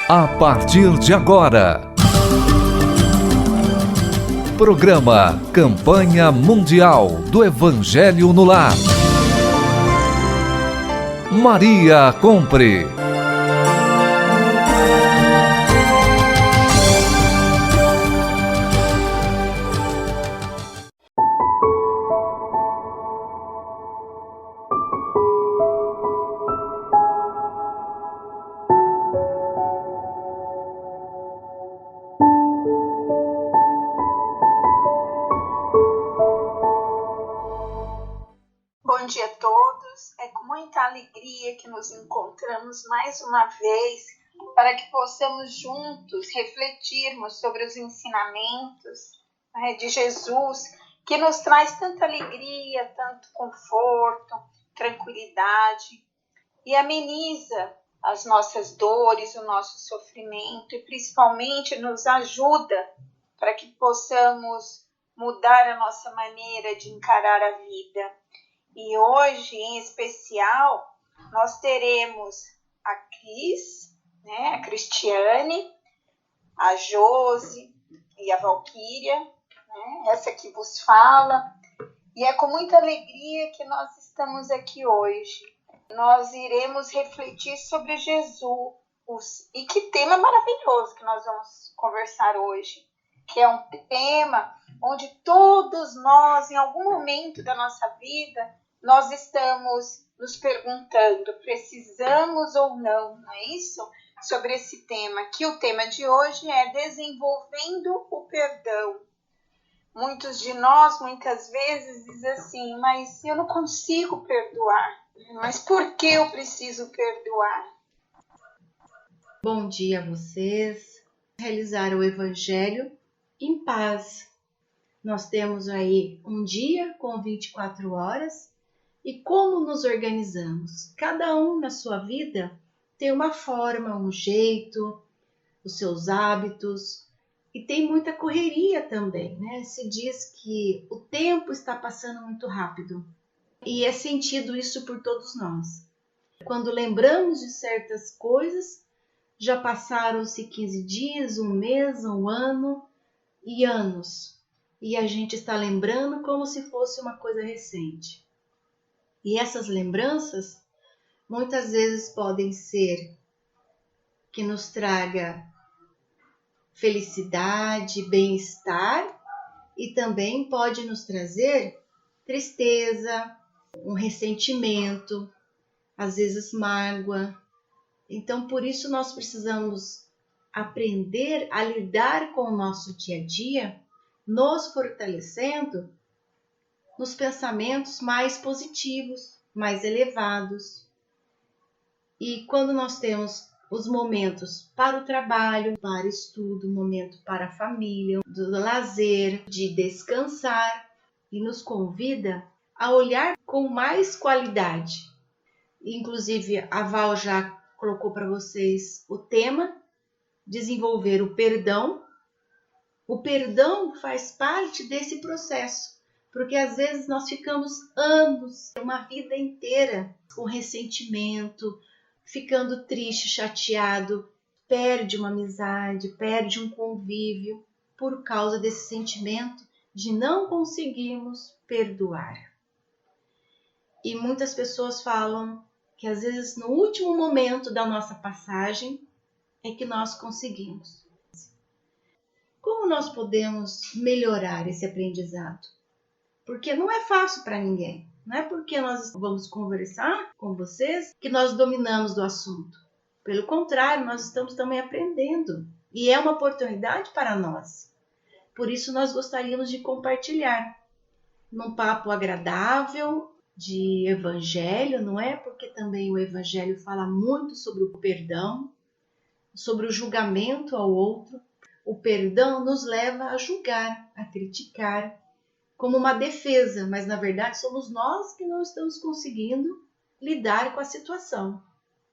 A partir de agora, programa Campanha Mundial do Evangelho no Lar. Maria Compre. Bom dia a todos, é com muita alegria que nos encontramos mais uma vez para que possamos juntos refletirmos sobre os ensinamentos de Jesus, que nos traz tanta alegria, tanto conforto, tranquilidade e ameniza as nossas dores, o nosso sofrimento e principalmente nos ajuda para que possamos mudar a nossa maneira de encarar a vida. E hoje, em especial, nós teremos a Cris, a Cristiane, a Josi e a Valquíria, essa que vos fala. E é com muita alegria que nós estamos aqui hoje. Nós iremos refletir sobre Jesus. E que tema maravilhoso que nós vamos conversar hoje. Que é um tema onde todos nós, em algum momento da nossa vida, nós estamos nos perguntando, precisamos ou não é isso? Sobre esse tema, que o tema de hoje é desenvolvendo o perdão. Muitos de nós, muitas vezes, dizem assim, mas eu não consigo perdoar. Mas por que eu preciso perdoar? Bom dia a vocês. Realizar o Evangelho em paz. Nós temos aí um dia com 24 horas. E como nos organizamos? Cada um na sua vida tem uma forma, um jeito, os seus hábitos e tem muita correria também, né? Se diz que o tempo está passando muito rápido e é sentido isso por todos nós. Quando lembramos de certas coisas, já passaram-se 15 dias, um mês, um ano e anos e a gente está lembrando como se fosse uma coisa recente. E essas lembranças, muitas vezes podem ser que nos traga felicidade, bem-estar e também pode nos trazer tristeza, um ressentimento, às vezes mágoa. Então, por isso nós precisamos aprender a lidar com o nosso dia a dia, nos fortalecendo nos pensamentos mais positivos, mais elevados. E quando nós temos os momentos para o trabalho, para o estudo, momento para a família, do lazer, de descansar, e nos convida a olhar com mais qualidade. Inclusive, a Val já colocou para vocês o tema, desenvolver o perdão. O perdão faz parte desse processo. Porque às vezes nós ficamos anos, uma vida inteira, com ressentimento, ficando triste, chateado, perde uma amizade, perde um convívio, por causa desse sentimento de não conseguirmos perdoar. E muitas pessoas falam que às vezes no último momento da nossa passagem é que nós conseguimos. Como nós podemos melhorar esse aprendizado? Porque não é fácil para ninguém. Não é porque nós vamos conversar com vocês que nós dominamos do assunto. Pelo contrário, nós estamos também aprendendo. E é uma oportunidade para nós. Por isso, nós gostaríamos de compartilhar num papo agradável de evangelho, não é? Porque também o evangelho fala muito sobre o perdão, sobre o julgamento ao outro. O perdão nos leva a julgar, a criticar, como uma defesa, mas na verdade somos nós que não estamos conseguindo lidar com a situação,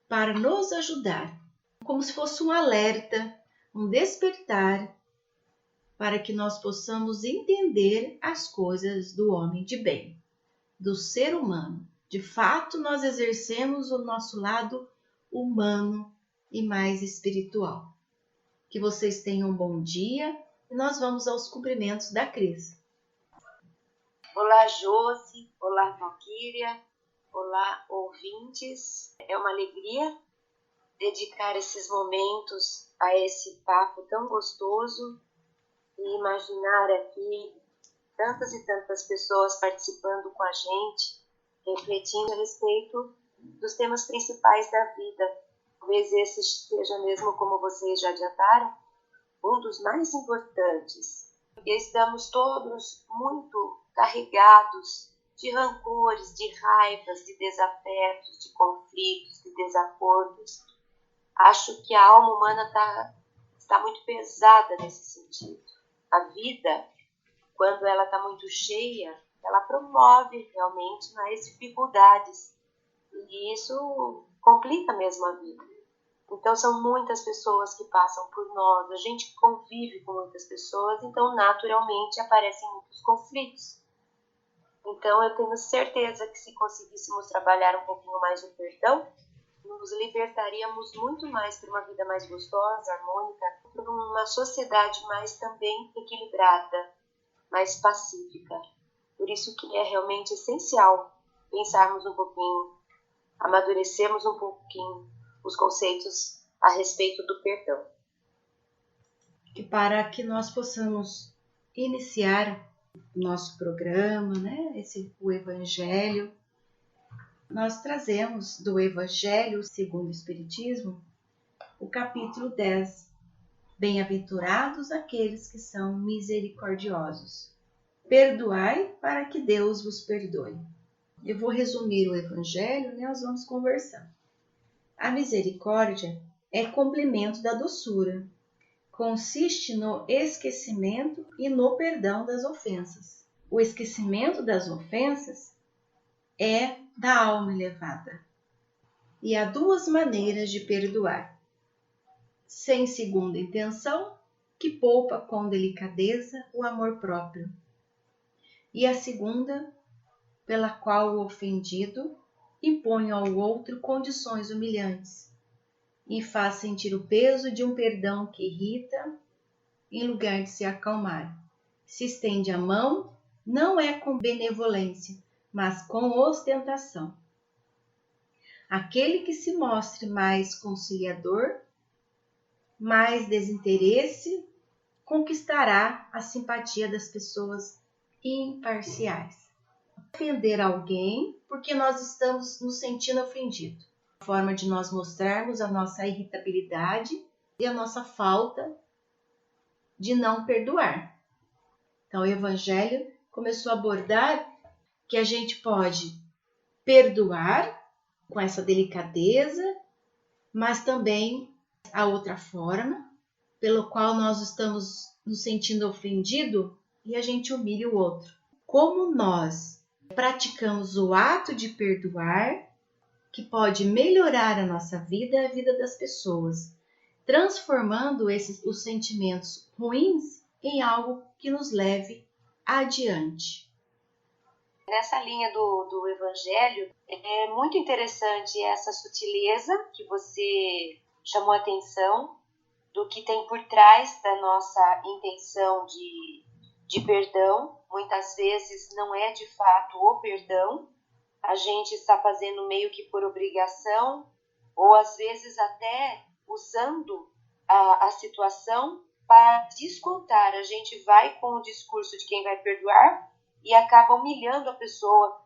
para nos ajudar, como se fosse um alerta, um despertar, para que nós possamos entender as coisas do homem de bem, do ser humano. De fato, nós exercemos o nosso lado humano, e mais espiritual. Que vocês tenham um bom dia e nós vamos aos cumprimentos da Cris. Olá, Josi. Olá, Valquíria. Olá, ouvintes. É uma alegria dedicar esses momentos a esse papo tão gostoso e imaginar aqui tantas e tantas pessoas participando com a gente, refletindo a respeito dos temas principais da vida. Talvez esse seja mesmo, como vocês já adiantaram, um dos mais importantes. E estamos todos muito carregados de rancores, de raivas, de desafetos, de conflitos, de desacordos. Acho que a alma humana está muito pesada nesse sentido. A vida, quando ela está muito cheia, ela promove realmente mais dificuldades. E isso complica mesmo a vida. Então são muitas pessoas que passam por nós, a gente convive com muitas pessoas, então naturalmente aparecem muitos conflitos. Então eu tenho certeza que se conseguíssemos trabalhar um pouquinho mais o perdão, nos libertaríamos muito mais para uma vida mais gostosa, harmônica, para uma sociedade mais também equilibrada, mais pacífica. Por isso que é realmente essencial pensarmos um pouquinho, amadurecermos um pouquinho os conceitos a respeito do perdão. E para que nós possamos iniciar o nosso programa, o Evangelho, nós trazemos do Evangelho segundo o Espiritismo o capítulo 10. Bem-aventurados aqueles que são misericordiosos. Perdoai para que Deus vos perdoe. Eu vou resumir o Evangelho, nós vamos conversar. A misericórdia é complemento da doçura. Consiste no esquecimento e no perdão das ofensas. O esquecimento das ofensas é da alma elevada. E há duas maneiras de perdoar. Sem segunda intenção, que poupa com delicadeza o amor próprio. E a segunda, pela qual o ofendido impõe ao outro condições humilhantes e faz sentir o peso de um perdão que irrita, em lugar de se acalmar. Se estende a mão, não é com benevolência, mas com ostentação. Aquele que se mostre mais conciliador, mais desinteresse, conquistará a simpatia das pessoas imparciais. Ofender alguém porque nós estamos nos sentindo ofendidos. A forma de nós mostrarmos a nossa irritabilidade e a nossa falta de não perdoar. Então, o Evangelho começou a abordar que a gente pode perdoar com essa delicadeza, mas também a outra forma, pelo qual nós estamos nos sentindo ofendidos e a gente humilha o outro. Como nós praticamos o ato de perdoar, que pode melhorar a nossa vida e a vida das pessoas, transformando os sentimentos ruins em algo que nos leve adiante. Nessa linha do Evangelho, é muito interessante essa sutileza que você chamou a atenção do que tem por trás da nossa intenção de perdão. Muitas vezes não é de fato o perdão, a gente está fazendo meio que por obrigação, ou às vezes até usando a situação para descontar. A gente vai com o discurso de quem vai perdoar e acaba humilhando a pessoa.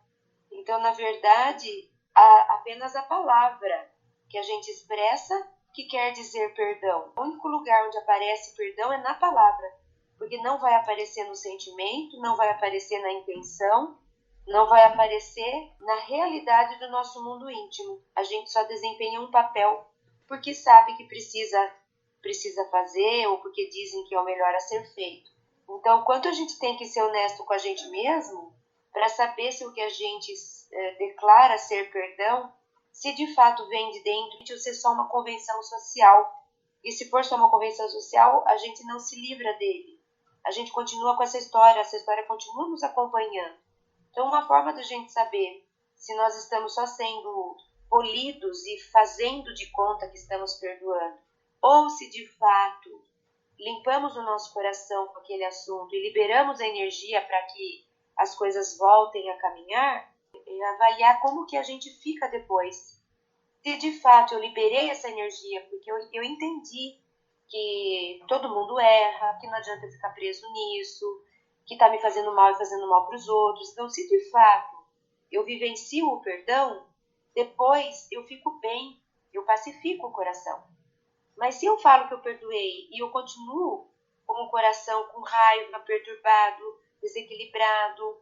Então, na verdade, apenas a palavra que a gente expressa que quer dizer perdão. O único lugar onde aparece perdão é na palavra, porque não vai aparecer no sentimento, não vai aparecer na intenção, não vai aparecer na realidade do nosso mundo íntimo. A gente só desempenha um papel porque sabe que precisa fazer ou porque dizem que é o melhor a ser feito. Então, quanto a gente tem que ser honesto com a gente mesmo para saber se o que a gente declara ser perdão, se de fato vem de dentro ou se é só uma convenção social. E se for só uma convenção social, a gente não se livra dele. A gente continua com essa história continua nos acompanhando. Então, uma forma da gente saber se nós estamos só sendo polidos e fazendo de conta que estamos perdoando, ou se de fato limpamos o nosso coração com aquele assunto e liberamos a energia para que as coisas voltem a caminhar, e avaliar como que a gente fica depois. Se de fato eu liberei essa energia, porque eu entendi que todo mundo erra, que não adianta ficar preso nisso, que está me fazendo mal e fazendo mal para os outros. Então, se de fato eu vivencio o perdão, depois eu fico bem, eu pacifico o coração. Mas se eu falo que eu perdoei e eu continuo com o coração com raiva, perturbado, desequilibrado,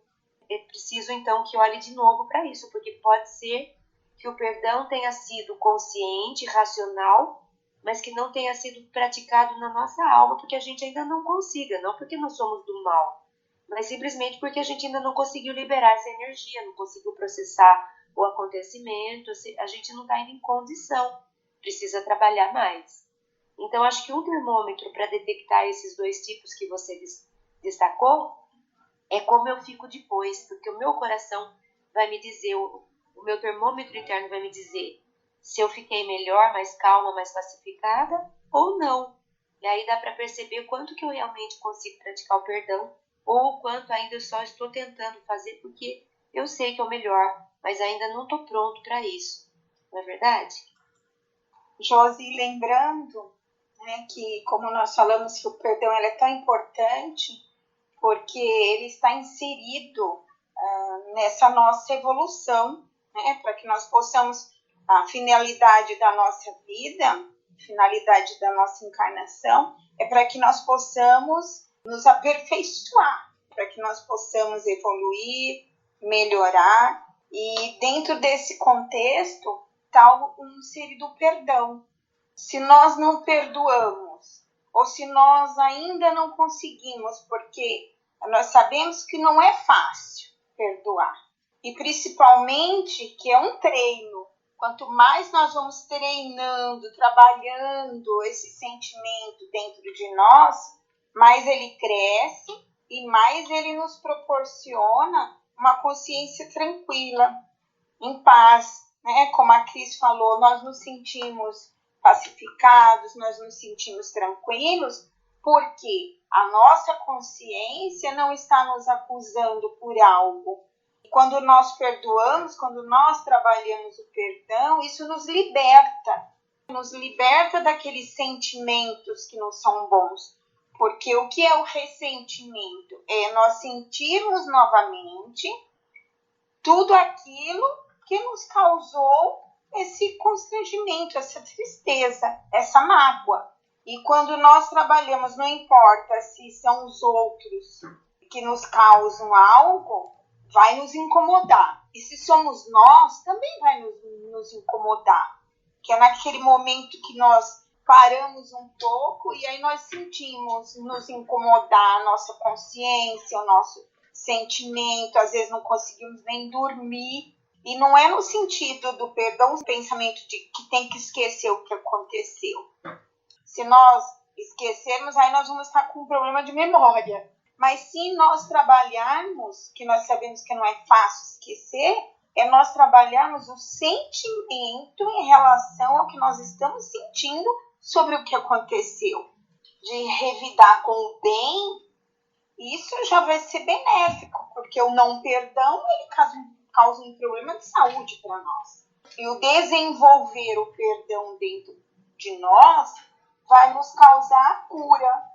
é preciso então que olhe de novo para isso, porque pode ser que o perdão tenha sido consciente, racional, mas que não tenha sido praticado na nossa alma, porque a gente ainda não consiga, não porque nós somos do mal, mas simplesmente porque a gente ainda não conseguiu liberar essa energia, não conseguiu processar o acontecimento, a gente não está ainda em condição, precisa trabalhar mais. Então, acho que um termômetro para detectar esses dois tipos que você destacou é como eu fico depois, porque o meu coração vai me dizer, o meu termômetro interno vai me dizer se eu fiquei melhor, mais calma, mais pacificada ou não. E aí dá para perceber quanto que eu realmente consigo praticar o perdão ou quanto ainda eu só estou tentando fazer porque eu sei que é o melhor, mas ainda não estou pronto para isso. Não é verdade? Josi, lembrando, né, que como nós falamos que o perdão é tão importante porque ele está inserido nessa nossa evolução, né, para que nós possamos, a finalidade da nossa vida, finalidade da nossa encarnação, é para que nós possamos nos aperfeiçoar, para que nós possamos evoluir, melhorar, e dentro desse contexto está o inserido o perdão. Se nós não perdoamos, ou se nós ainda não conseguimos, porque nós sabemos que não é fácil perdoar, e principalmente que é um treino. Quanto mais nós vamos treinando, trabalhando esse sentimento dentro de nós, mais ele cresce e mais ele nos proporciona uma consciência tranquila, em paz, né? Como a Cris falou, nós nos sentimos pacificados, nós nos sentimos tranquilos, porque a nossa consciência não está nos acusando por algo. E quando nós perdoamos, quando nós trabalhamos o perdão, isso nos liberta daqueles sentimentos que não são bons. Porque o que é o ressentimento? É nós sentirmos novamente tudo aquilo que nos causou esse constrangimento, essa tristeza, essa mágoa. E quando nós trabalhamos, não importa se são os outros que nos causam algo, vai nos incomodar. E se somos nós, também vai nos incomodar. Que é naquele momento que nós paramos um pouco e aí nós sentimos nos incomodar a nossa consciência, o nosso sentimento, às vezes não conseguimos nem dormir. E não é no sentido do perdão, o pensamento de que tem que esquecer o que aconteceu. Se nós esquecermos, aí nós vamos estar com um problema de memória. Mas se nós trabalharmos, que nós sabemos que não é fácil esquecer, é nós trabalharmos o sentimento em relação ao que nós estamos sentindo sobre o que aconteceu. De revidar com o bem, isso já vai ser benéfico, porque o não perdão, ele causa um problema de saúde para nós. E o desenvolver o perdão dentro de nós vai nos causar a cura.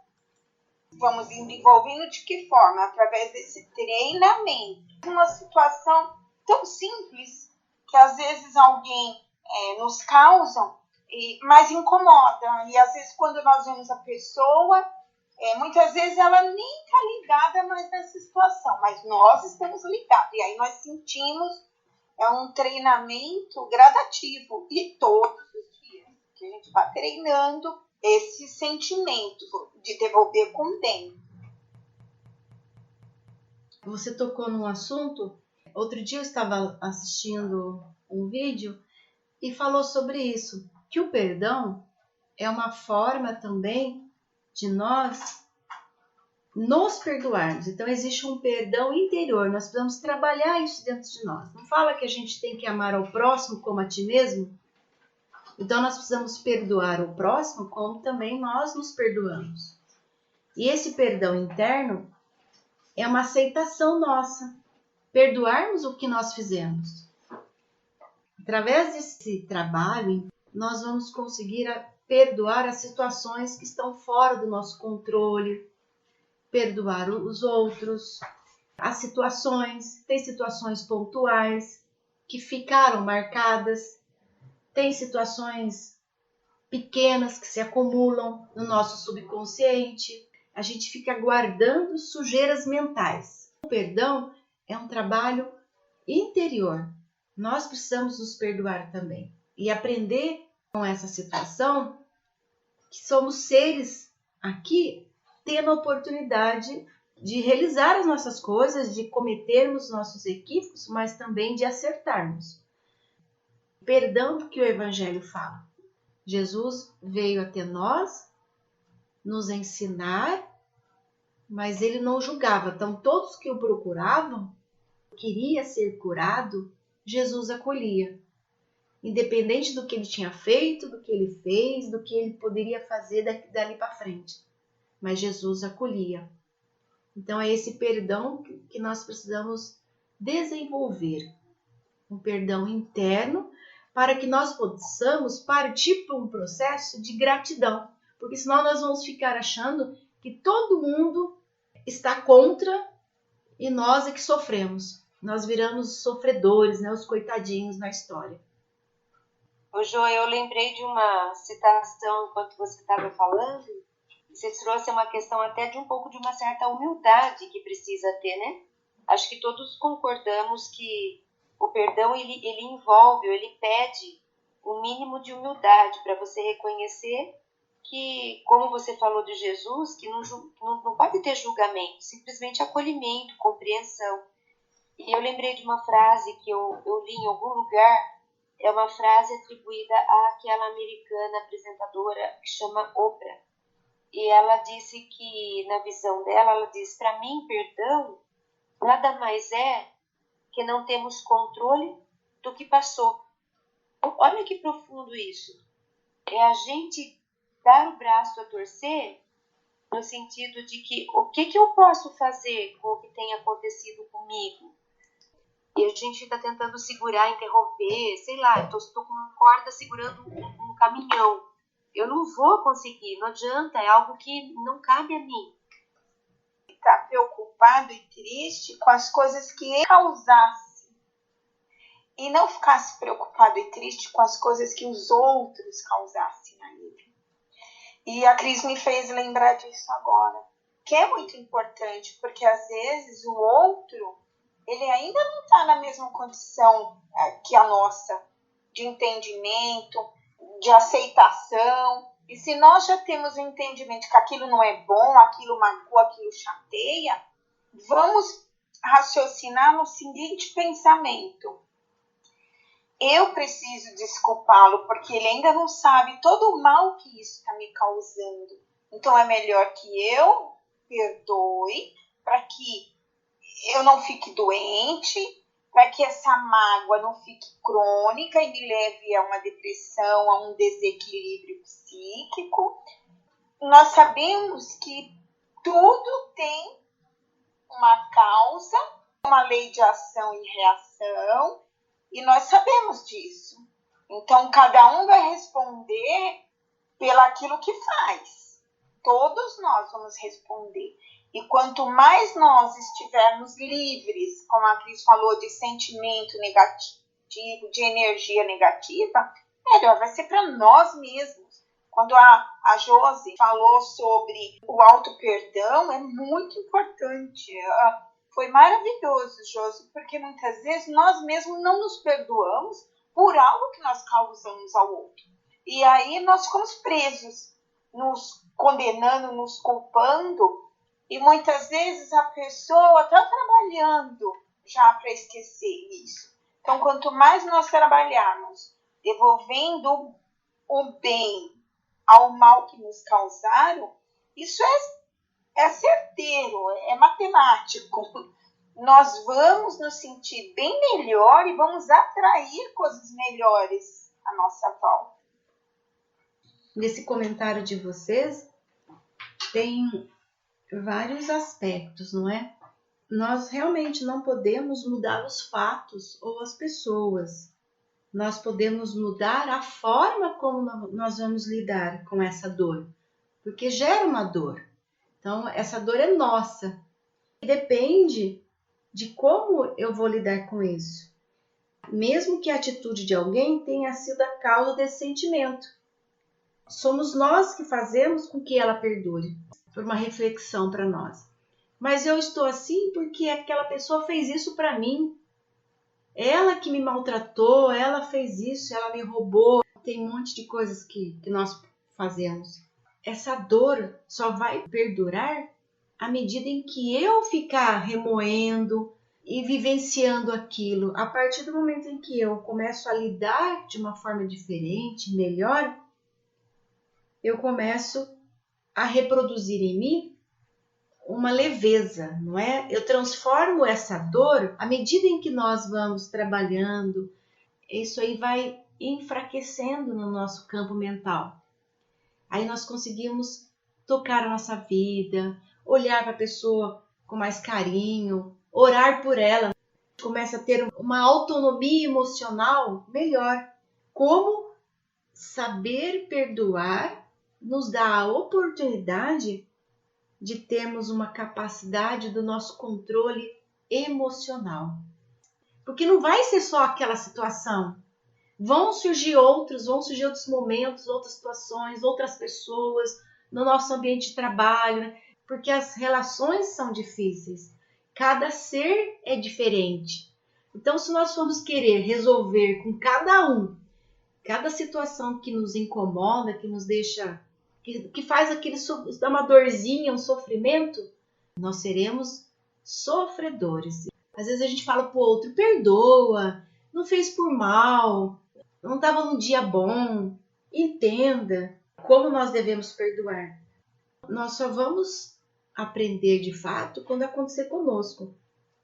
Vamos desenvolvendo de que forma? Através desse treinamento. Uma situação tão simples que às vezes alguém nos causa, mas incomoda. E às vezes quando nós vemos a pessoa, muitas vezes ela nem está ligada mais nessa situação, mas nós estamos ligados. E aí nós sentimos, é um treinamento gradativo. E todos os dias que a gente vai treinando esse sentimento de devolver com bem. Você tocou num assunto. Outro dia eu estava assistindo um vídeo e falou sobre isso, que o perdão é uma forma também de nós nos perdoarmos. Então existe um perdão interior, nós precisamos trabalhar isso dentro de nós. Não fala que a gente tem que amar ao próximo como a ti mesmo? Então nós precisamos perdoar o próximo como também nós nos perdoamos. E esse perdão interno é uma aceitação nossa, perdoarmos o que nós fizemos. Através desse trabalho, nós vamos conseguir perdoar as situações que estão fora do nosso controle, perdoar os outros, as situações, tem situações pontuais que ficaram marcadas, tem situações pequenas que se acumulam no nosso subconsciente, a gente fica guardando sujeiras mentais. O perdão é um trabalho interior, nós precisamos nos perdoar também e aprender com essa situação que somos seres aqui tendo a oportunidade de realizar as nossas coisas, de cometermos nossos equívocos, mas também de acertarmos. Perdão que o Evangelho fala. Jesus veio até nós nos ensinar, mas ele não julgava. Então, todos que o procuravam, queria ser curado, Jesus acolhia. Independente do que ele tinha feito, do que ele fez, do que ele poderia fazer dali para frente. Mas Jesus acolhia. Então é esse perdão que nós precisamos desenvolver. Um perdão interno para que nós possamos partir para um processo de gratidão. Porque senão nós vamos ficar achando que todo mundo está contra e nós é que sofremos. Nós viramos sofredores, né? Os coitadinhos na história. Ô Jo, eu lembrei de uma citação enquanto você estava falando. Você trouxe uma questão até de um pouco de uma certa humildade que precisa ter, né? Acho que todos concordamos que o perdão, ele envolve, ele pede um mínimo de humildade para você reconhecer que, como você falou de Jesus, que não pode ter julgamento, simplesmente acolhimento, compreensão. E eu lembrei de uma frase que eu li em algum lugar, é uma frase atribuída àquela americana apresentadora que chama Oprah. E ela disse que, na visão dela, ela diz, para mim, perdão nada mais é que não temos controle do que passou. Olha que profundo isso. É a gente dar o braço a torcer no sentido de que o que eu posso fazer com o que tem acontecido comigo? E a gente está tentando segurar, interromper, sei lá, estou com uma corda segurando um caminhão. Eu não vou conseguir, não adianta, é algo que não cabe a mim. Está preocupado e triste com as coisas que ele causasse. E não ficasse preocupado e triste com as coisas que os outros causassem a ele. E a Cris me fez lembrar disso agora. Que é muito importante, porque às vezes o outro, ele ainda não está na mesma condição que a nossa, de entendimento, de aceitação. E se nós já temos o entendimento que aquilo não é bom, aquilo magoa, aquilo chateia, vamos raciocinar no seguinte pensamento. Eu preciso desculpá-lo porque ele ainda não sabe todo o mal que isso está me causando. Então é melhor que eu perdoe para que eu não fique doente, para que essa mágoa não fique crônica e me leve a uma depressão, a um desequilíbrio psíquico. Nós sabemos que tudo tem uma causa, uma lei de ação e reação, e nós sabemos disso. Então, cada um vai responder pelaquilo que faz. Todos nós vamos responder. E quanto mais nós estivermos livres, como a Cris falou, de sentimento negativo, de energia negativa, melhor vai ser para nós mesmos. Quando a Josi falou sobre o auto-perdão, é muito importante. Foi maravilhoso, Josi, porque muitas vezes nós mesmos não nos perdoamos por algo que nós causamos ao outro. E aí nós ficamos presos, nos condenando, nos culpando, e muitas vezes a pessoa está trabalhando já para esquecer isso. Então, quanto mais nós trabalharmos devolvendo o bem ao mal que nos causaram, isso é certeiro, é matemático. Nós vamos nos sentir bem melhor e vamos atrair coisas melhores à nossa volta. Nesse comentário de vocês, tem vários aspectos, não é? Nós realmente não podemos mudar os fatos ou as pessoas. Nós podemos mudar a forma como nós vamos lidar com essa dor, porque gera uma dor. Então, essa dor é nossa. Depende de como eu vou lidar com isso. Mesmo que a atitude de alguém tenha sido a causa desse sentimento. Somos nós que fazemos com que ela perdure, por uma reflexão para nós. Mas eu estou assim porque aquela pessoa fez isso para mim. Ela que me maltratou, ela fez isso, ela me roubou. Tem um monte de coisas que nós fazemos. Essa dor só vai perdurar à medida em que eu ficar remoendo e vivenciando aquilo. A partir do momento em que eu começo a lidar de uma forma diferente, melhor, eu começo a reproduzir em mim uma leveza, não é? Eu transformo essa dor, à medida em que nós vamos trabalhando, isso aí vai enfraquecendo no nosso campo mental. Aí nós conseguimos tocar a nossa vida, olhar para a pessoa com mais carinho, orar por ela, começa a ter uma autonomia emocional melhor. Como saber perdoar nos dá a oportunidade de termos uma capacidade do nosso controle emocional. Porque não vai ser só aquela situação. Vão surgir outros momentos, outras situações, outras pessoas no nosso ambiente de trabalho, né? Porque as relações são difíceis. Cada ser é diferente. Então, se nós formos querer resolver com cada situação que nos incomoda, que nos deixa, que faz aquele dar uma dorzinha, um sofrimento, nós seremos sofredores. Às vezes a gente fala pro outro, perdoa, não fez por mal, não estava num dia bom, entenda como nós devemos perdoar. Nós só vamos aprender de fato quando acontecer conosco.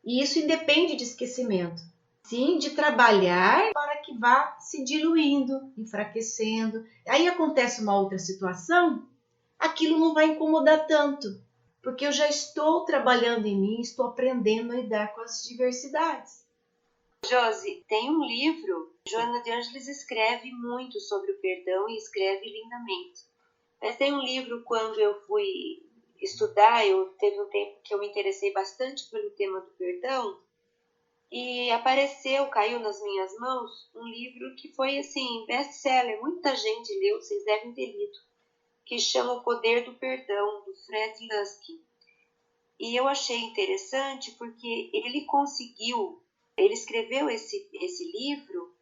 E isso independe de esquecimento. Sim, de trabalhar para que vá se diluindo, enfraquecendo. Aí acontece uma outra situação, aquilo não vai incomodar tanto, porque eu já estou trabalhando em mim, estou aprendendo a lidar com as diversidades. Josi, tem um livro, Joana de Ângeles escreve muito sobre o perdão e escreve lindamente. Mas tem um livro, quando eu fui estudar, teve um tempo que eu me interessei bastante pelo tema do perdão, e caiu nas minhas mãos, um livro que foi assim, best-seller, muita gente leu, vocês devem ter lido, que chama O Poder do Perdão, do Fred Luskin. E eu achei interessante porque ele escreveu esse livro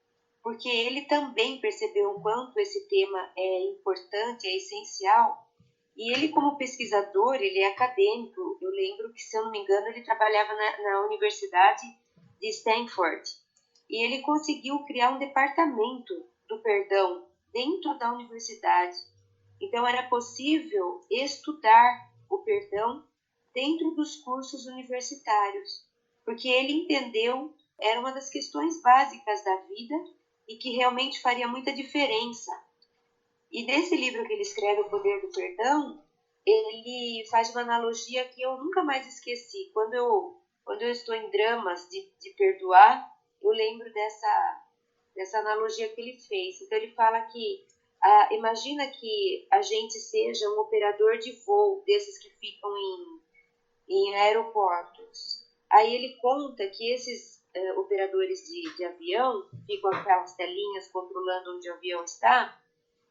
porque ele também percebeu o quanto esse tema é importante, é essencial. E ele, como pesquisador, ele é acadêmico. Eu lembro que, se eu não me engano, ele trabalhava na Universidade de Stanford. E ele conseguiu criar um departamento do perdão dentro da universidade. Então, era possível estudar o perdão dentro dos cursos universitários, porque ele entendeu, era uma das questões básicas da vida e que realmente faria muita diferença. E nesse livro que ele escreve, O Poder do Perdão, ele faz uma analogia que eu nunca mais esqueci. Quando eu estou em dramas de perdoar, eu lembro dessa analogia que ele fez. Então ele fala que, imagina que a gente seja um operador de voo, desses que ficam em aeroportos. Aí ele conta que esses operadores de avião, ficam aquelas telinhas controlando onde o avião está,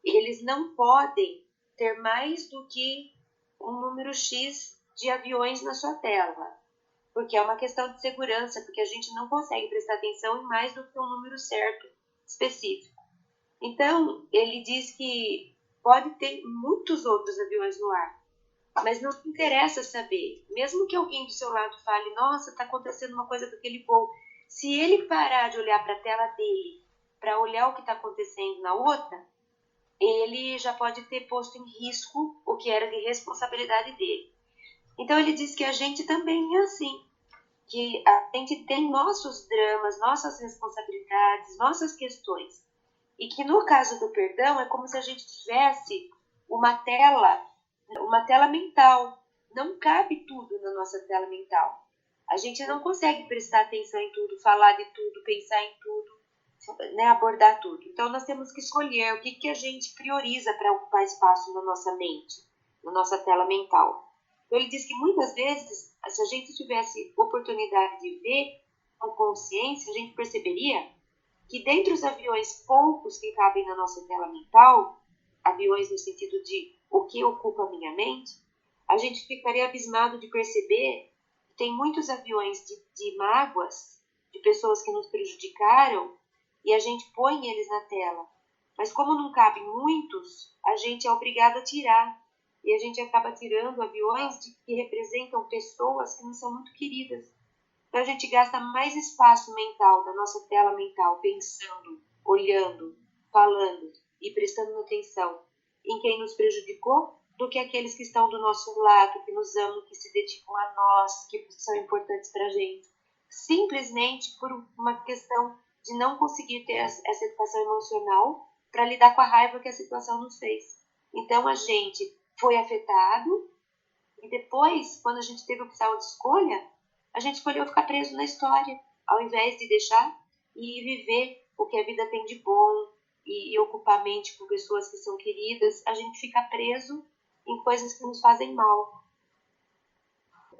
eles não podem ter mais do que um número X de aviões na sua tela, porque é uma questão de segurança, porque a gente não consegue prestar atenção em mais do que um número certo, específico. Então, ele diz que pode ter muitos outros aviões no ar, mas não interessa saber. Mesmo que alguém do seu lado fale, nossa, está acontecendo uma coisa com aquele voo, se ele parar de olhar para a tela dele, para olhar o que está acontecendo na outra, ele já pode ter posto em risco o que era de responsabilidade dele. Então ele diz que a gente também é assim, que a gente tem nossos dramas, nossas responsabilidades, nossas questões. E que no caso do perdão é como se a gente tivesse uma tela mental. Não cabe tudo na nossa tela mental. A gente não consegue prestar atenção em tudo, falar de tudo, pensar em tudo, né, abordar tudo. Então nós temos que escolher o que a gente prioriza para ocupar espaço na nossa mente, na nossa tela mental. Então ele diz que muitas vezes, se a gente tivesse oportunidade de ver com consciência, a gente perceberia que dentre os aviões poucos que cabem na nossa tela mental, aviões no sentido de o que ocupa a minha mente, a gente ficaria abismado de perceber que tem muitos aviões de mágoas, de pessoas que nos prejudicaram, e a gente põe eles na tela. Mas como não cabem muitos, a gente é obrigado a tirar. E a gente acaba tirando aviões que representam pessoas que não são muito queridas. Então a gente gasta mais espaço mental, da nossa tela mental, pensando, olhando, falando e prestando atenção em quem nos prejudicou, do que aqueles que estão do nosso lado, que nos amam, que se dedicam a nós, que são importantes para a gente. Simplesmente por uma questão de não conseguir ter essa educação emocional para lidar com a raiva que a situação nos fez. Então a gente foi afetado e depois, quando a gente teve a opção de escolha, a gente escolheu ficar preso na história, ao invés de deixar e viver o que a vida tem de bom e ocupar a mente com pessoas que são queridas. A gente fica preso em coisas que nos fazem mal.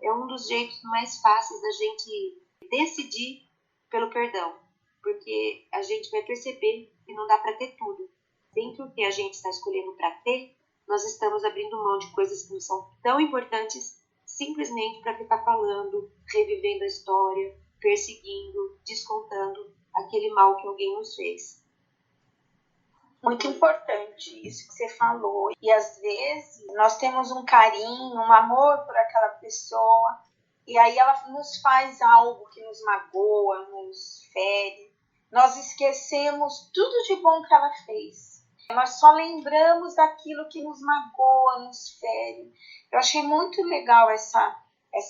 É um dos jeitos mais fáceis da gente decidir pelo perdão, porque a gente vai perceber que não dá para ter tudo. Dentro do que a gente está escolhendo para ter, nós estamos abrindo mão de coisas que não são tão importantes simplesmente para ficar falando, revivendo a história, perseguindo, descontando aquele mal que alguém nos fez. Muito importante isso que você falou. E às vezes nós temos um carinho, um amor por aquela pessoa, e aí ela nos faz algo que nos magoa, nos fere. Nós esquecemos tudo de bom que ela fez. Nós só lembramos daquilo que nos magoa, nos fere. Eu achei muito legal essa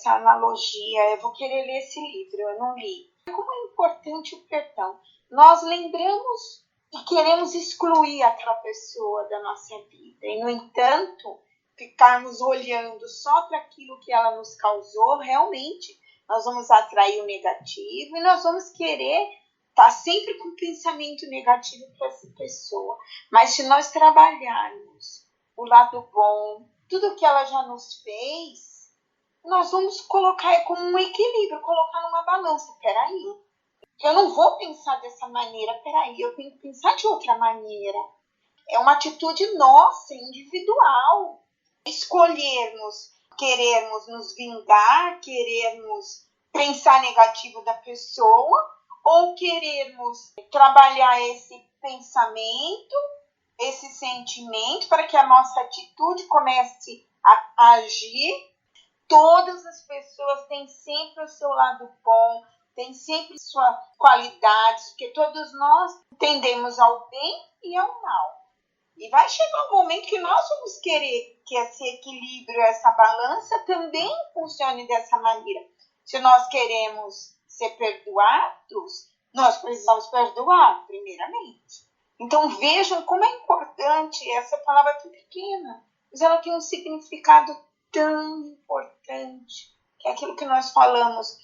analogia. Eu vou querer ler esse livro, eu não li. Como é importante o perdão. Nós lembramos e queremos excluir aquela pessoa da nossa vida. E, no entanto, ficarmos olhando só para aquilo que ela nos causou, realmente nós vamos atrair o negativo e nós vamos querer estar sempre com pensamento negativo para essa pessoa. Mas se nós trabalharmos o lado bom, tudo que ela já nos fez, nós vamos colocar como um equilíbrio, colocar numa balança. Peraí, eu não vou pensar dessa maneira, peraí, eu tenho que pensar de outra maneira. É uma atitude nossa, individual. Escolhermos, querermos nos vingar, querermos pensar negativo da pessoa, ou querermos trabalhar esse pensamento, esse sentimento, para que a nossa atitude comece a agir. Todas as pessoas têm sempre o seu lado bom, têm sempre suas qualidades, porque todos nós tendemos ao bem e ao mal. E vai chegar um momento que nós vamos querer que esse equilíbrio, essa balança também funcione dessa maneira. Se nós queremos ser perdoados, nós precisamos perdoar, primeiramente. Então vejam como é importante essa palavra tão pequena, mas ela tem um significado tão importante, que é aquilo que nós falamos.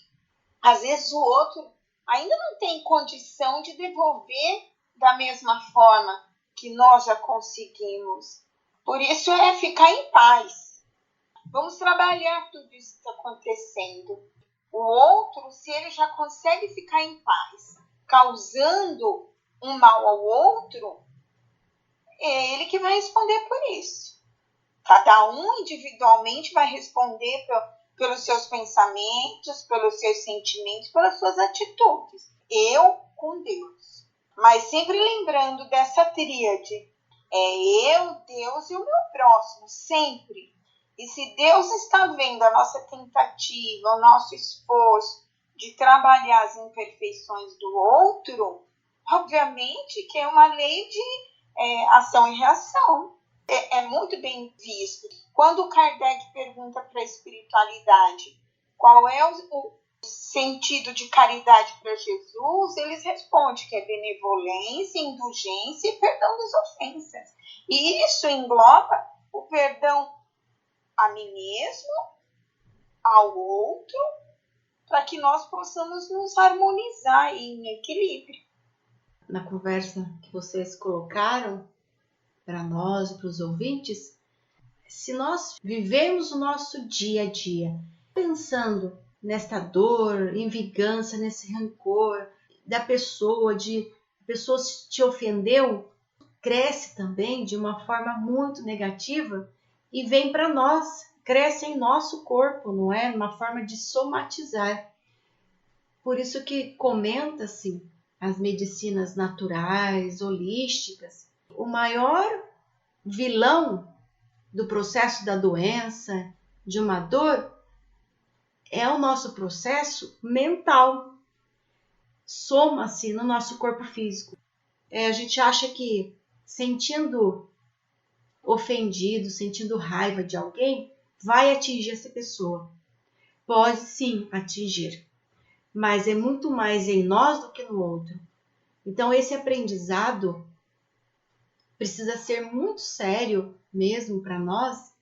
Às vezes o outro ainda não tem condição de devolver da mesma forma que nós já conseguimos. Por isso é ficar em paz. Vamos trabalhar tudo isso que está acontecendo. O outro, se ele já consegue ficar em paz, causando um mal ao outro, é ele que vai responder por isso. Cada um individualmente vai responder pelos seus pensamentos, pelos seus sentimentos, pelas suas atitudes. Eu com Deus. Mas sempre lembrando dessa tríade. É eu, Deus e o meu próximo, sempre. E se Deus está vendo a nossa tentativa, o nosso esforço de trabalhar as imperfeições do outro, obviamente que é uma lei de ação e reação. É muito muito bem visto. Quando Kardec pergunta para a espiritualidade qual é o sentido de caridade para Jesus, eles respondem que é benevolência, indulgência e perdão das ofensas. E isso engloba o perdão a mim mesmo, ao outro, para que nós possamos nos harmonizar em equilíbrio. Na conversa que vocês colocaram para nós e para os ouvintes, se nós vivemos o nosso dia a dia pensando nesta dor, em vingança, nesse rancor da pessoa, de a pessoa te ofendeu, cresce também de uma forma muito negativa e vem para nós, cresce em nosso corpo, não é? Uma forma de somatizar. Por isso que comenta-se as medicinas naturais, holísticas, o maior vilão do processo da doença, de uma dor, é o nosso processo mental. Soma-se no nosso corpo físico. A gente acha que sentindo ofendido, sentindo raiva de alguém, vai atingir essa pessoa. Pode sim atingir, mas é muito mais em nós do que no outro. Então esse aprendizado precisa ser muito sério mesmo para nós,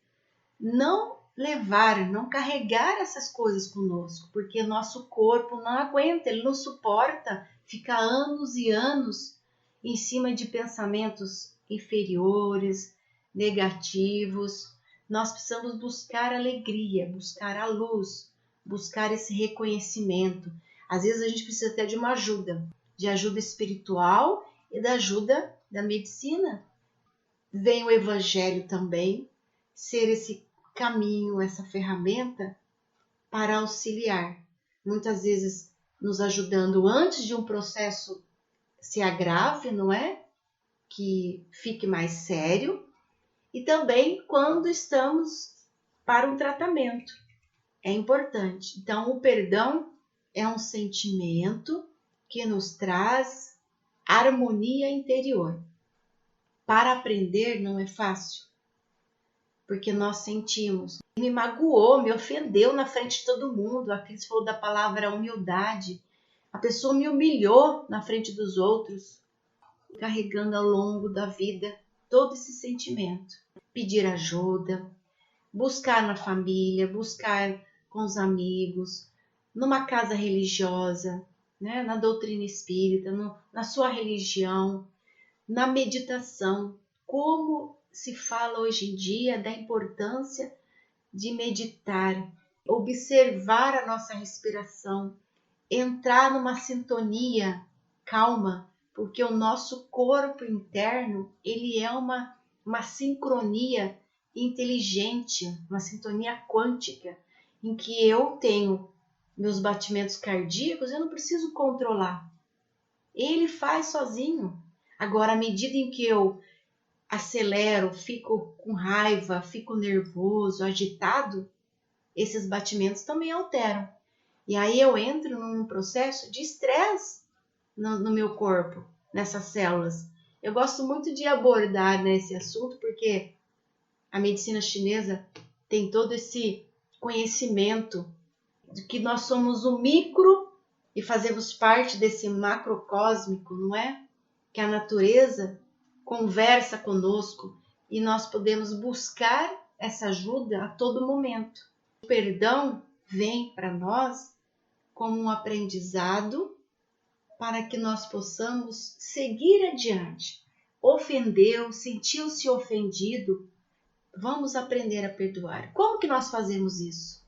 não levar, não carregar essas coisas conosco, porque nosso corpo não aguenta, ele não suporta ficar anos e anos em cima de pensamentos inferiores, negativos. Nós precisamos buscar alegria, buscar a luz, buscar esse reconhecimento. Às vezes a gente precisa até de uma ajuda, de ajuda espiritual e da ajuda da medicina. Vem o Evangelho também ser esse caminho, essa ferramenta para auxiliar. Muitas vezes nos ajudando antes de um processo se agrave, não é? Que fique mais sério. E também quando estamos para um tratamento. É importante. Então, o perdão é um sentimento que nos traz harmonia interior. Para aprender não é fácil, porque nós sentimos. Me magoou, me ofendeu na frente de todo mundo. A Cris falou da palavra humildade. A pessoa me humilhou na frente dos outros, carregando ao longo da vida todo esse sentimento. Pedir ajuda, buscar na família, buscar com os amigos, numa casa religiosa, né? Na doutrina espírita, na sua religião, na meditação. Como se fala hoje em dia da importância de meditar, observar a nossa respiração, entrar numa sintonia calma, porque o nosso corpo interno, ele é uma sincronia inteligente, uma sintonia quântica, em que eu tenho meus batimentos cardíacos, eu não preciso controlar. Ele faz sozinho. Agora, à medida em que eu acelero, fico com raiva, fico nervoso, agitado, esses batimentos também alteram. E aí eu entro num processo de estresse no meu corpo, nessas células. Eu gosto muito de abordar esse assunto porque a medicina chinesa tem todo esse conhecimento de que nós somos o micro e fazemos parte desse macrocósmico, não é? Que a natureza conversa conosco e nós podemos buscar essa ajuda a todo momento. O perdão vem para nós como um aprendizado para que nós possamos seguir adiante. Ofendeu, sentiu-se ofendido, vamos aprender a perdoar. Como que nós fazemos isso?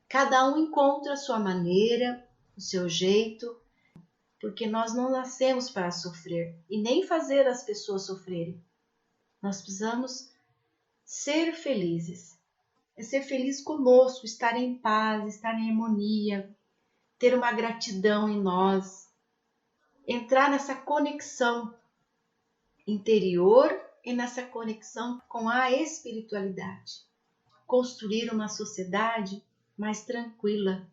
Cada um encontra a sua maneira, o seu jeito, porque nós não nascemos para sofrer e nem fazer as pessoas sofrerem. Nós precisamos ser felizes. É ser feliz conosco, estar em paz, estar em harmonia, ter uma gratidão em nós, entrar nessa conexão interior e nessa conexão com a espiritualidade. Construir uma sociedade mais tranquila.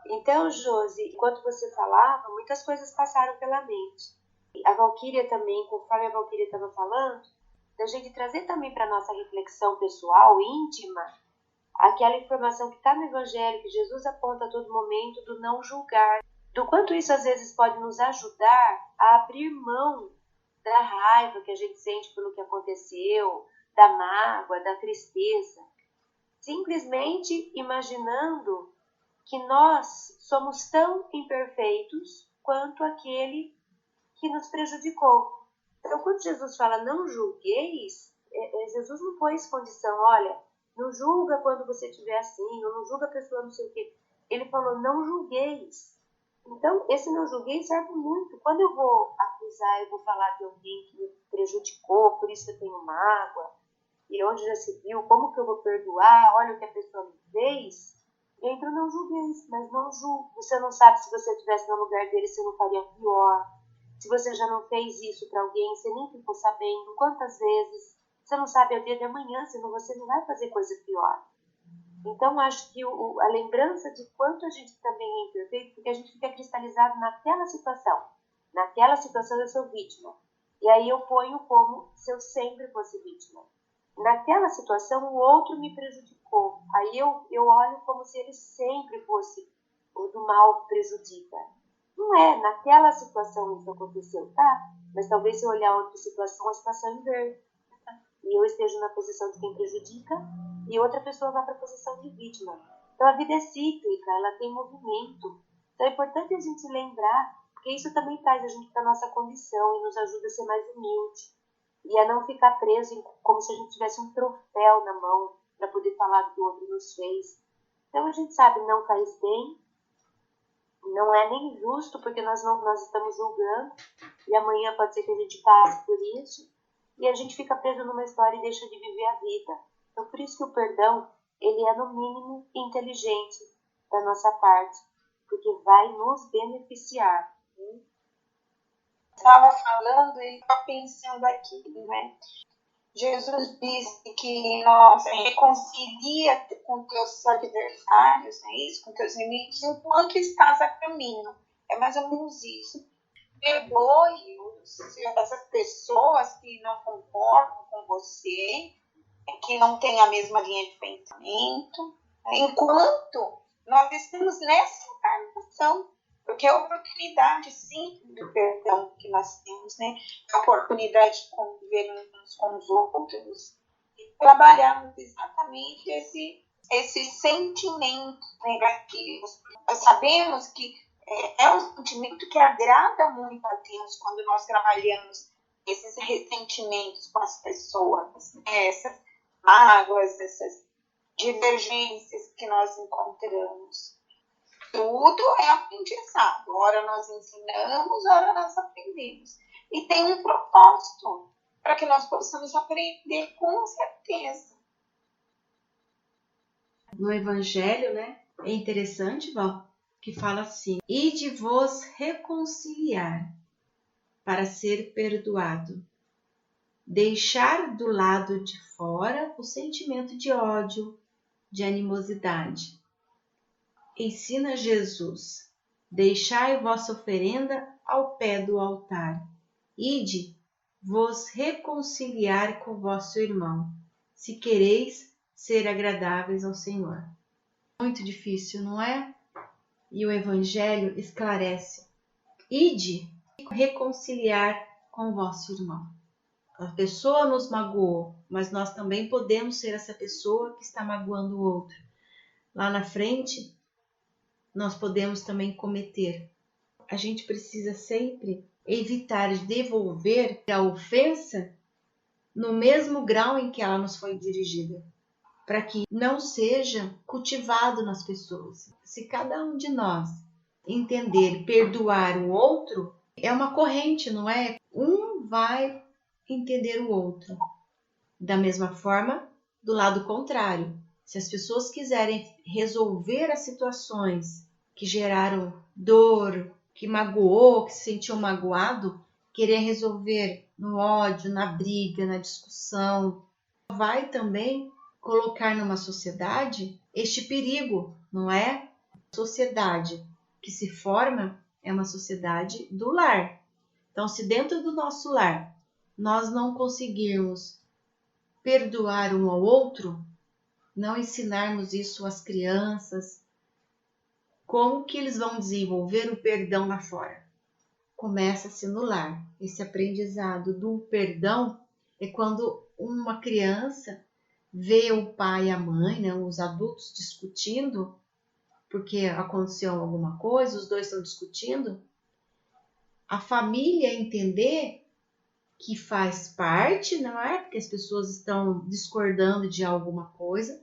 Então, Josi, enquanto você falava, muitas coisas passaram pela mente. A Valquíria também, conforme a Valquíria estava falando, da gente trazer também para a nossa reflexão pessoal, íntima, aquela informação que está no Evangelho, que Jesus aponta a todo momento, do não julgar. Do quanto isso às vezes pode nos ajudar a abrir mão da raiva que a gente sente pelo que aconteceu, da mágoa, da tristeza. Simplesmente imaginando que nós somos tão imperfeitos quanto aquele que nos prejudicou. Então, quando Jesus fala não julgueis, Jesus não pôs condição, olha, não julga quando você estiver assim, ou não julga a pessoa não sei o quê. Ele falou não julgueis. Então, esse não julgueis serve muito. Quando eu vou acusar, eu vou falar de alguém que me prejudicou, por isso eu tenho mágoa, e onde já se viu, como que eu vou perdoar, olha o que a pessoa me fez, entra não julgueis, mas não julgue. Você não sabe se você estivesse no lugar dele, você não faria pior. Se você já não fez isso para alguém, você nem ficou sabendo quantas vezes. Você não sabe o dia de amanhã, senão você não vai fazer coisa pior. Então, acho que a lembrança de quanto a gente também é imperfeito, porque a gente fica cristalizado naquela situação. Naquela situação eu sou vítima. E aí eu ponho como se eu sempre fosse vítima. Naquela situação o outro me prejudicou. Aí eu olho como se ele sempre fosse o do mal que prejudica. Não é, naquela situação isso aconteceu, tá? Mas talvez se eu olhar outra situação, a situação inverta. E eu esteja na posição de quem prejudica e outra pessoa vai para a posição de vítima. Então a vida é cíclica, ela tem movimento. Então é importante a gente lembrar, porque isso também traz a gente para a nossa condição e nos ajuda a ser mais humilde. E a não ficar preso como se a gente tivesse um troféu na mão para poder falar do que o outro nos fez. Então a gente sabe, não faz bem, não é nem justo, porque nós estamos julgando, e amanhã pode ser que a gente passe por isso, e a gente fica preso numa história e deixa de viver a vida. Então por isso que o perdão, ele é no mínimo inteligente da nossa parte, porque vai nos beneficiar. Estava falando e estava pensando aqui, né? Jesus disse que nós reconcilia com teus adversários, né? Isso, com teus inimigos, enquanto estás a caminho. É mais ou menos isso. Perdoe essas pessoas que não concordam com você, que não têm a mesma linha de pensamento, enquanto nós estamos nessa encarnação. Porque é a oportunidade, sim, do perdão que nós temos, né? A oportunidade de conviver uns com os outros e trabalharmos exatamente esses sentimentos negativos. Nós sabemos que é um sentimento que agrada muito a Deus quando nós trabalhamos esses ressentimentos com as pessoas, né? Essas mágoas, essas divergências que nós encontramos. Tudo é aprendizado. Ora nós ensinamos, ora nós aprendemos. E tem um propósito para que nós possamos aprender com certeza. No Evangelho, né, é interessante, Val, que fala assim: ide vos reconciliar para ser perdoado. Deixar do lado de fora o sentimento de ódio, de animosidade. Ensina Jesus: deixai vossa oferenda ao pé do altar. Ide vos reconciliar com vosso irmão, se quereis ser agradáveis ao Senhor. Muito difícil, não é? E o Evangelho esclarece: ide reconciliar com vosso irmão. A pessoa nos magoou, mas nós também podemos ser essa pessoa que está magoando o outro. Lá na frente, nós podemos também cometer. A gente precisa sempre evitar de devolver a ofensa no mesmo grau em que ela nos foi dirigida, para que não seja cultivado nas pessoas. Se cada um de nós entender perdoar o outro, é uma corrente, não é? Um vai entender o outro. Da mesma forma, do lado contrário, se as pessoas quiserem resolver as situações que geraram dor, que magoou, que se sentiu magoado, querer resolver no ódio, na briga, na discussão, vai também colocar numa sociedade este perigo, não é? A sociedade que se forma é uma sociedade do lar. Então, se dentro do nosso lar nós não conseguirmos perdoar um ao outro, não ensinarmos isso às crianças, como que eles vão desenvolver o perdão lá fora? Começa-se no lar. Esse aprendizado do perdão é quando uma criança vê o pai e a mãe, né, os adultos discutindo, porque aconteceu alguma coisa, os dois estão discutindo, a família entender que faz parte, não é? Porque as pessoas estão discordando de alguma coisa,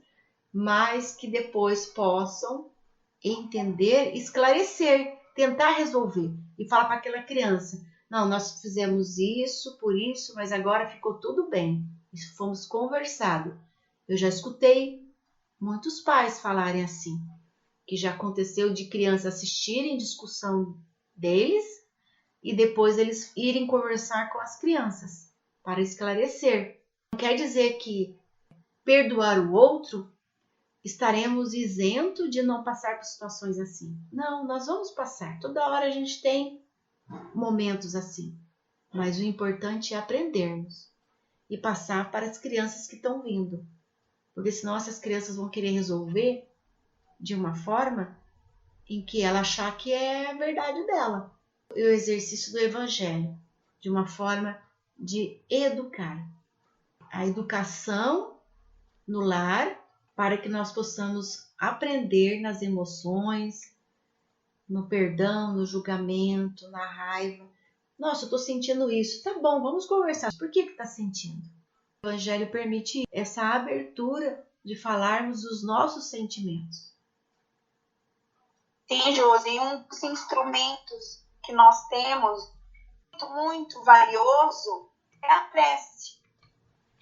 mas que depois possam entender, esclarecer, tentar resolver e falar para aquela criança: não, nós fizemos isso por isso, mas agora ficou tudo bem. Isso fomos conversado. Eu já escutei muitos pais falarem assim, que já aconteceu de crianças assistirem discussão deles e depois eles irem conversar com as crianças para esclarecer. Não quer dizer que perdoar o outro estaremos isentos de não passar por situações assim. Não, nós vamos passar. Toda hora a gente tem momentos assim. Mas o importante é aprendermos e passar para as crianças que estão vindo. Porque senão essas crianças vão querer resolver de uma forma em que ela achar que é a verdade dela. O exercício do Evangelho, de uma forma de educar. A educação no lar, para que nós possamos aprender nas emoções, no perdão, no julgamento, na raiva. Nossa, eu estou sentindo isso. Tá bom, vamos conversar. Por que está sentindo? O Evangelho permite essa abertura de falarmos dos nossos sentimentos. Sim, Josi, um dos instrumentos que nós temos muito valioso é a prece.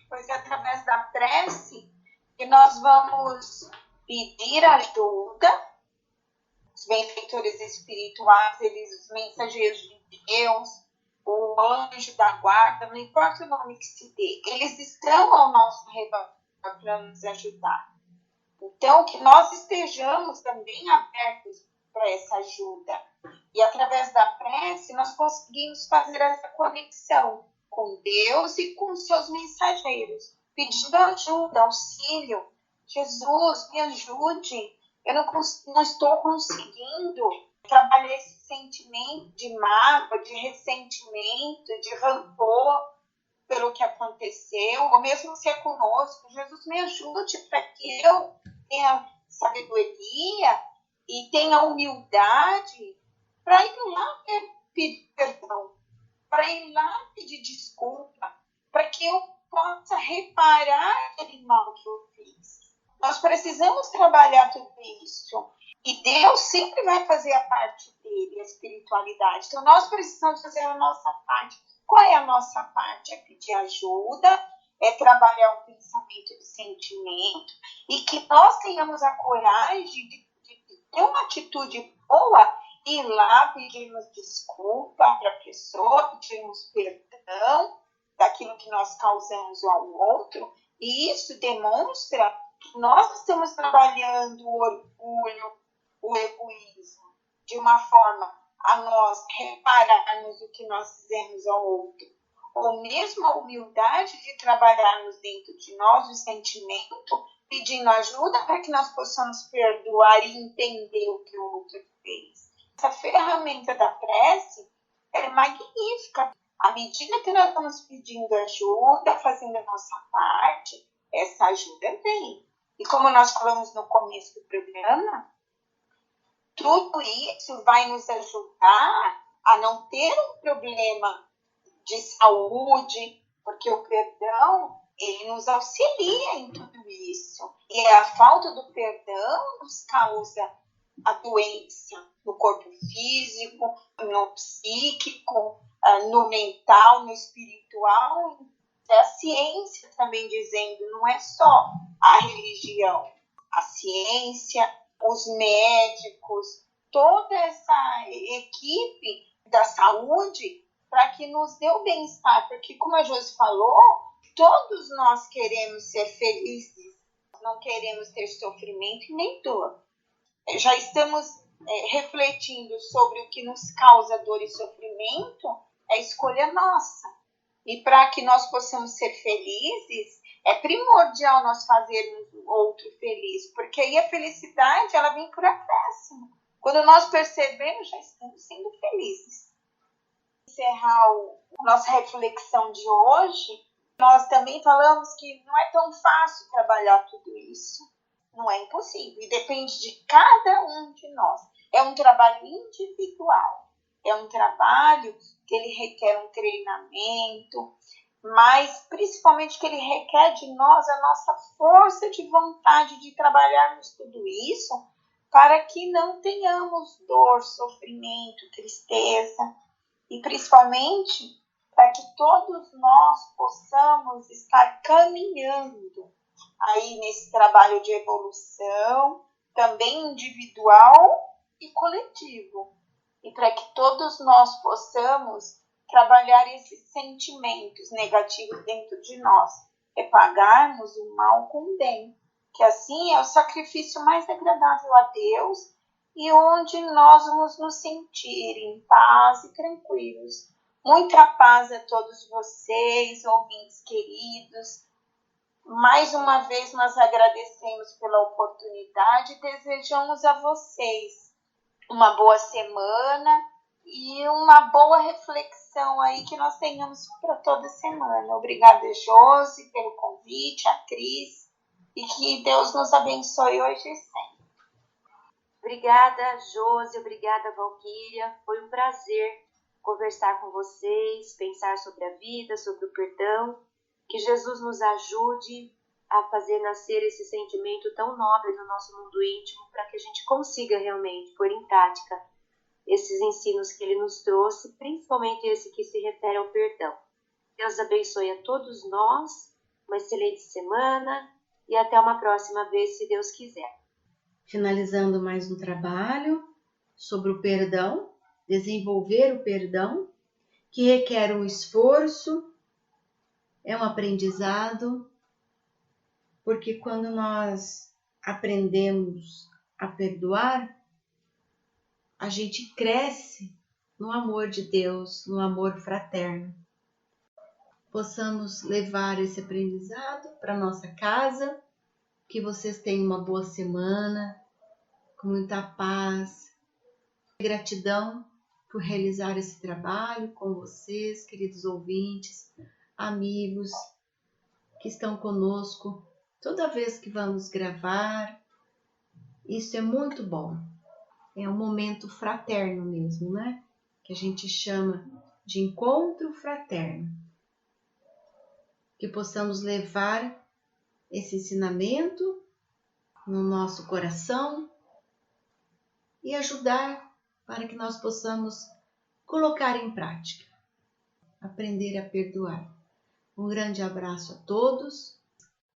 Pois é através da prece que nós vamos pedir ajuda. Os benfeitores espirituais, eles, os mensageiros de Deus, o anjo da guarda, não importa o nome que se dê, eles estão ao nosso redor para nos ajudar. Então, que nós estejamos também abertos para essa ajuda. E através da prece, nós conseguimos fazer essa conexão com Deus e com os seus mensageiros, pedindo ajuda, auxílio. Jesus, me ajude. Eu não estou conseguindo trabalhar esse sentimento de mágoa, de ressentimento, de rancor pelo que aconteceu, ou mesmo se é conosco. Jesus, me ajude para que eu tenha sabedoria e tenha humildade para ir lá pedir perdão, para ir lá pedir desculpa, para que eu possa reparar aquele mal que eu fiz. Nós precisamos trabalhar tudo isso. E Deus sempre vai fazer a parte dele, a espiritualidade. Então, nós precisamos fazer a nossa parte. Qual é a nossa parte? É pedir ajuda, é trabalhar o pensamento e o sentimento, e que nós tenhamos a coragem de ter uma atitude boa, ir lá, pedirmos desculpa para a pessoa, pedirmos perdão daquilo que nós causamos ao outro, e isso demonstra que nós estamos trabalhando o orgulho, o egoísmo, de uma forma a nós repararmos o que nós fizemos ao outro, ou mesmo a humildade de trabalharmos dentro de nós o sentimento, pedindo ajuda para que nós possamos perdoar e entender o que o outro fez. Essa ferramenta da prece é magnífica. À medida que nós estamos pedindo ajuda, fazendo a nossa parte, essa ajuda vem. E como nós falamos no começo do programa, tudo isso vai nos ajudar a não ter um problema de saúde, porque o perdão, ele nos auxilia em tudo isso. E a falta do perdão nos causa a doença no corpo físico, no psíquico, no mental, no espiritual. A ciência também dizendo, não é só a religião, a ciência, os médicos, toda essa equipe da saúde para que nos dê o bem-estar, porque como a Josi falou, todos nós queremos ser felizes, não queremos ter sofrimento e nem dor. Já estamos refletindo sobre o que nos causa dor e sofrimento, é escolha nossa. E para que nós possamos ser felizes, É primordial nós fazermos o outro feliz, porque aí a felicidade ela vem por acréscimo. Quando nós percebemos, já estamos sendo felizes. Encerrar a nossa reflexão de hoje, nós também falamos que não é tão fácil trabalhar tudo isso. Não é impossível, e depende de cada um de nós. É um trabalho individual, é um trabalho que ele requer um treinamento, mas principalmente que ele requer de nós a nossa força de vontade de trabalharmos tudo isso para que não tenhamos dor, sofrimento, tristeza e principalmente para que todos nós possamos estar caminhando aí nesse trabalho de evolução, também individual e coletivo, e para que todos nós possamos trabalhar esses sentimentos negativos dentro de nós, pagarmos o mal com o bem, que assim é o sacrifício mais agradável a Deus e onde nós vamos nos sentir em paz e tranquilos. Muita paz a todos vocês, ouvintes queridos. Mais uma vez nós agradecemos pela oportunidade e desejamos a vocês uma boa semana e uma boa reflexão aí que nós tenhamos para toda semana. Obrigada, Josi, pelo convite, a Cris, e que Deus nos abençoe hoje e sempre. Obrigada, Josi, obrigada, Valquíria. Foi um prazer conversar com vocês, pensar sobre a vida, sobre o perdão. Que Jesus nos ajude a fazer nascer esse sentimento tão nobre no nosso mundo íntimo para que a gente consiga realmente pôr em prática esses ensinos que ele nos trouxe, principalmente esse que se refere ao perdão. Deus abençoe a todos nós, uma excelente semana e até uma próxima vez, se Deus quiser. Finalizando mais um trabalho sobre o perdão, desenvolver o perdão, que requer um esforço, é um aprendizado, porque quando nós aprendemos a perdoar, a gente cresce no amor de Deus, no amor fraterno. Possamos levar esse aprendizado para nossa casa, que vocês tenham uma boa semana, com muita paz. Gratidão por realizar esse trabalho com vocês, queridos ouvintes, amigos que estão conosco toda vez que vamos gravar. Isso é muito bom. É um momento fraterno mesmo, né? Que a gente chama de encontro fraterno. Que possamos levar esse ensinamento no nosso coração e ajudar para que nós possamos colocar em prática, aprender a perdoar. Um grande abraço a todos.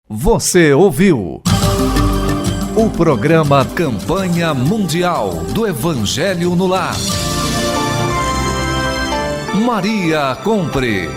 Você ouviu o programa Campanha Mundial do Evangelho no Lar. Maria Compre.